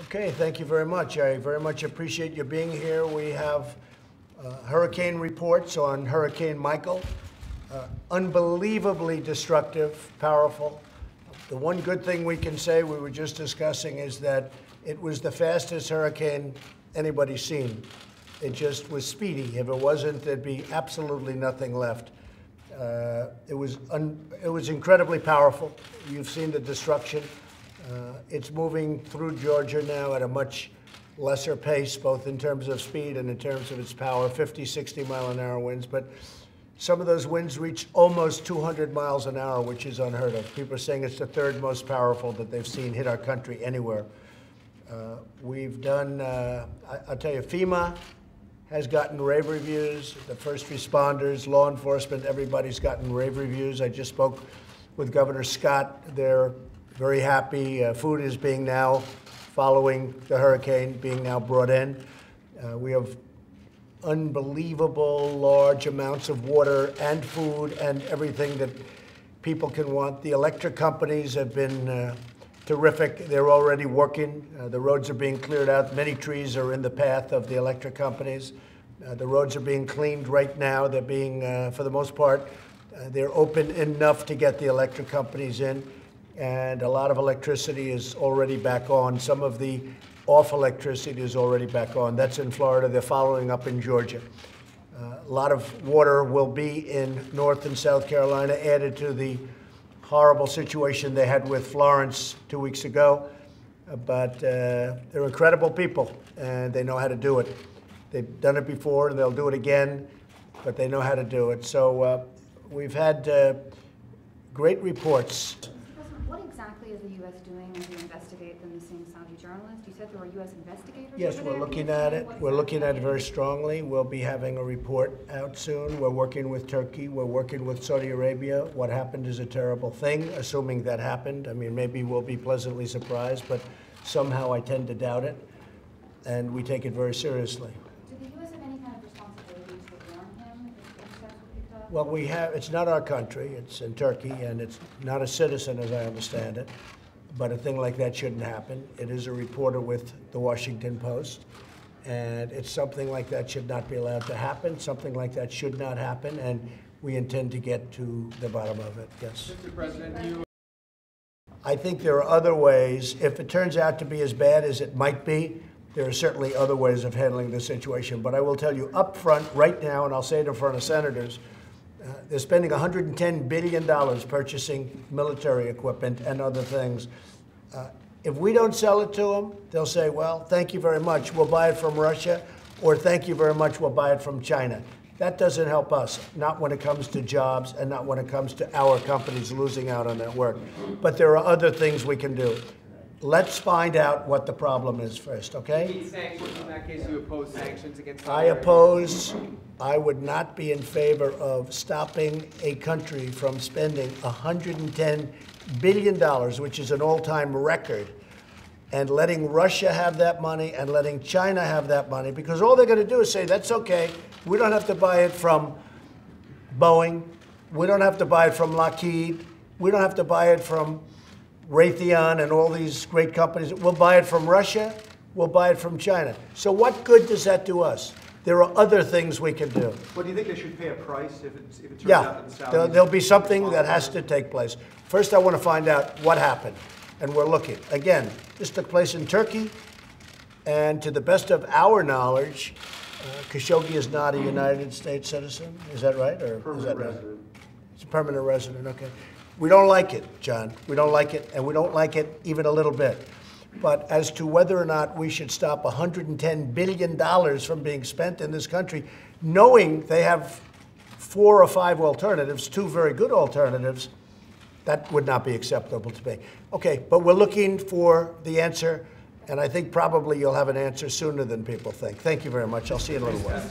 Okay, thank you very much. I very much appreciate you being here. We have hurricane reports on Hurricane Michael. Unbelievably destructive, powerful. The one good thing we can say, we were just discussing, is that it was the fastest hurricane anybody's seen. It just was speedy. If it wasn't, there'd be absolutely nothing left. It was incredibly powerful. You've seen the destruction. It's moving through Georgia now at a much lesser pace, both in terms of speed and in terms of its power, 50, 60 mile an hour winds. But some of those winds reach almost 200 miles an hour, which is unheard of. People are saying it's the third most powerful that they've seen hit our country anywhere. We've done, I'll tell you, FEMA has gotten rave reviews. The first responders, law enforcement, everybody's gotten rave reviews. I just spoke with Governor Scott. They're very happy. Food is being now, following the hurricane, being now brought in. We have unbelievable large amounts of water and food and everything that people can want. The electric companies have been terrific. They're already working. The roads are being cleared out. Many trees are in the path of the electric companies. The roads are being cleaned right now. They're being, for the most part, they're open enough to get the electric companies in. And a lot of electricity is already back on. Some of the off electricity is already back on. That's in Florida. They're following up in Georgia. A lot of water will be in North and South Carolina, added to the horrible situation they had with Florence 2 weeks ago. But they're incredible people, and they know how to do it. They've done it before, and they'll do it again, but they know how to do it. So we've had great reports. What exactly is the U.S. doing to investigate the missing Saudi journalist? You said there were U.S. investigators. Yes, we're looking at it. We're looking at it very strongly. We'll be having a report out soon. We're working with Turkey. We're working with Saudi Arabia. What happened is a terrible thing, assuming that happened. I mean, maybe we'll be pleasantly surprised, but somehow I tend to doubt it, and we take it very seriously. Did the U.S. have any kind of responsibility to warn him if steps were picked up? Well, we have. It's not our country. It's in Turkey, and it's not a citizen, as I understand it. But a thing like that shouldn't happen. It is a reporter with the Washington Post, and it's something like that should not be allowed to happen. Something like that should not happen, and we intend to get to the bottom of it. Yes. Mr. President, I think there are other ways. If it turns out to be as bad as it might be, there are certainly other ways of handling the situation. But I will tell you up front right now, and I'll say it in front of senators, they're spending $110 billion purchasing military equipment and other things. If we don't sell it to them, they'll say, well, thank you very much, we'll buy it from Russia, or thank you very much, we'll buy it from China. That doesn't help us, not when it comes to jobs and not when it comes to our companies losing out on that work. But there are other things we can do. Let's find out what the problem is first, okay? In that case, you oppose sanctions against I oppose. I would not be in favor of stopping a country from spending $110 billion, which is an all-time record, and letting Russia have that money and letting China have that money, because all they're going to do is say, that's okay, we don't have to buy it from Boeing, we don't have to buy it from Lockheed, we don't have to buy it from Raytheon and all these great companies. We'll buy it from Russia, we'll buy it from China. So what good does that do us? There are other things we can do. Well, do you think they should pay a price if it turns Yeah, out that the Saudis... there'll be something that has to take place. First, I want to find out what happened, and we're looking. Again, this took place in Turkey, and to the best of our knowledge, Khashoggi is not a United States citizen. Is that right? Or is that right? Resident. It's a permanent resident, okay. We don't like it, John. We don't like it, and we don't like it even a little bit. But as to whether or not we should stop $110 billion from being spent in this country, knowing they have 4 or 5 alternatives, 2 very good alternatives, that would not be acceptable to me. Okay, but we're looking for the answer, and I think probably you'll have an answer sooner than people think. Thank you very much. I'll see you in a little while.